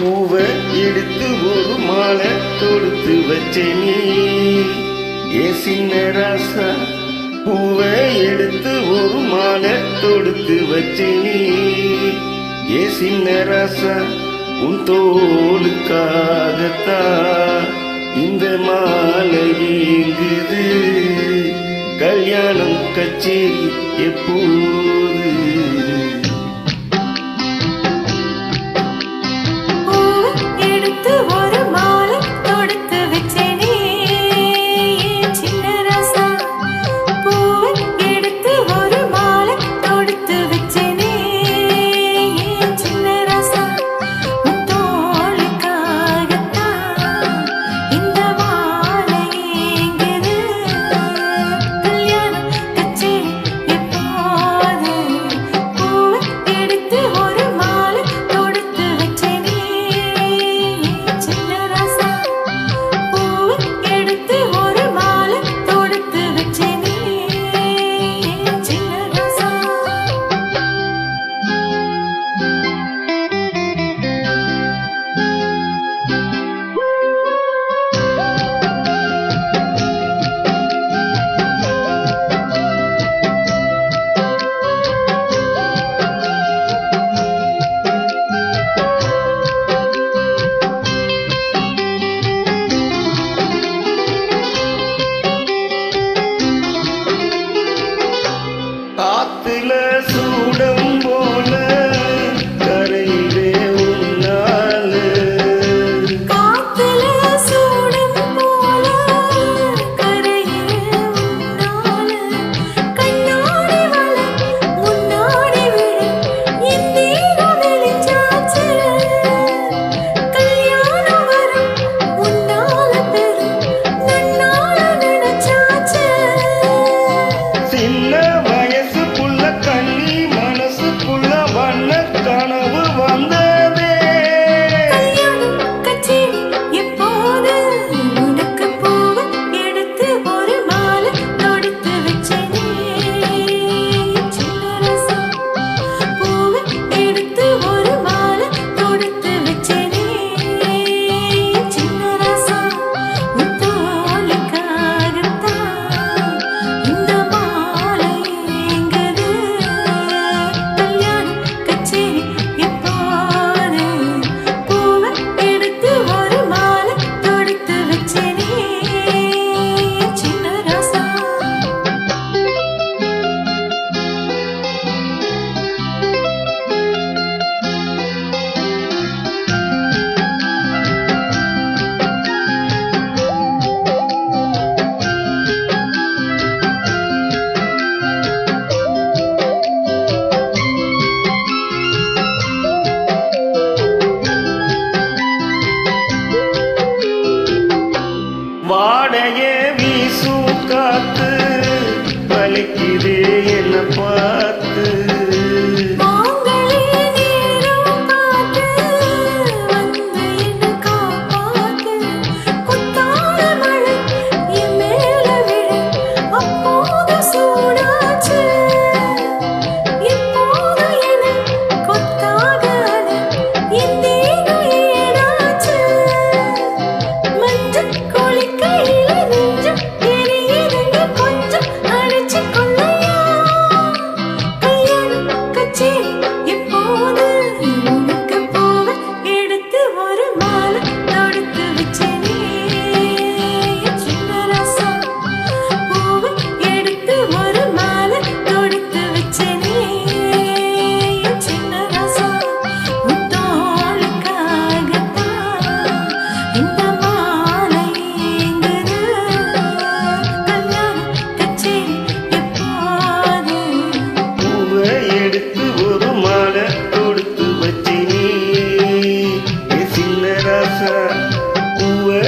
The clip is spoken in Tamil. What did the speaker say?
பூவை எடுத்து ஒரு மாலை தொடுத்து வச்சே நீ ஏ சின்ன ராசா. பூவை எடுத்து ஒரு மாலை தொடுத்து வச்சே நீ ஏ சின்ன ராசா. உன் தோளுக்காகத்தான் இந்த மாலை ஏங்குது. கல்யாணம் கச்சேரி எப்போது? காத்துல சூடம் போல கரையிலே உன்னால. காத்துல சூடம் போல கரையிலே உன்னால. கண்ணாடி வள முன்னாடி விழ என் தேகம் வெளிச்சாச்சு. கல்யாணம் வரும் உன்னால பெரும் நன்னால நினைச்சாச்சு. சின்ன கனவு வந்ததே கல்யாணம் கச்சேரி எப்போது? உனக்கு பூவை எடுத்து ஒரு மாலை தொடுத்து வச்சேனே சின்ன ராசா. பூவை எடுத்து ஒரு மாலை தொடுத்து வச்சேனே சின்ன ராசா. முத்தோலுக்காகத்தான் இந்த மாலை ஏங்குது. கல்யாணம் கச்சேரி எப்போது? பூவை எடுத்து ஒரு மாலை தொடுத்து வச்சேனே சின்ன ராசா. வாடையே வீசும் காத்து வலிக்குதே என்ன பார்த்து. மாங்களே நேரம் பார்த்து வந்து என்ன காப்பாத்து. குத்தால மழை என் மேல விழ அப்போது சூடாச்சு. இப்போது என கொத்தாக என் தேகம் ஏடாச்சு. மஞ்சள் குளிக்கையில நெஞ்சம் எரியுதுங்க கொஞ்சம் அழைச்சு கொள்ளையா. கல்யாணம் கச்சேரி எப்போது? உனக்கு பூவை எடுத்து ஒரு மாலை தொடுத்து வச்சேனே சின்ன ராசா. பூவை எடுத்து ஒரு மாலை தொடுத்து வச்சேனே சின்ன ராசா. முத்தோளுக்காகத்தான் இந்த மாலை ஏங்குது. கல்யாணம் கச்சேரி எப்போது? பூவை எடுத்து ஒரு மாலை தொடுத்து வச்சே நீ ஏ சின்ன ராசா. பூவை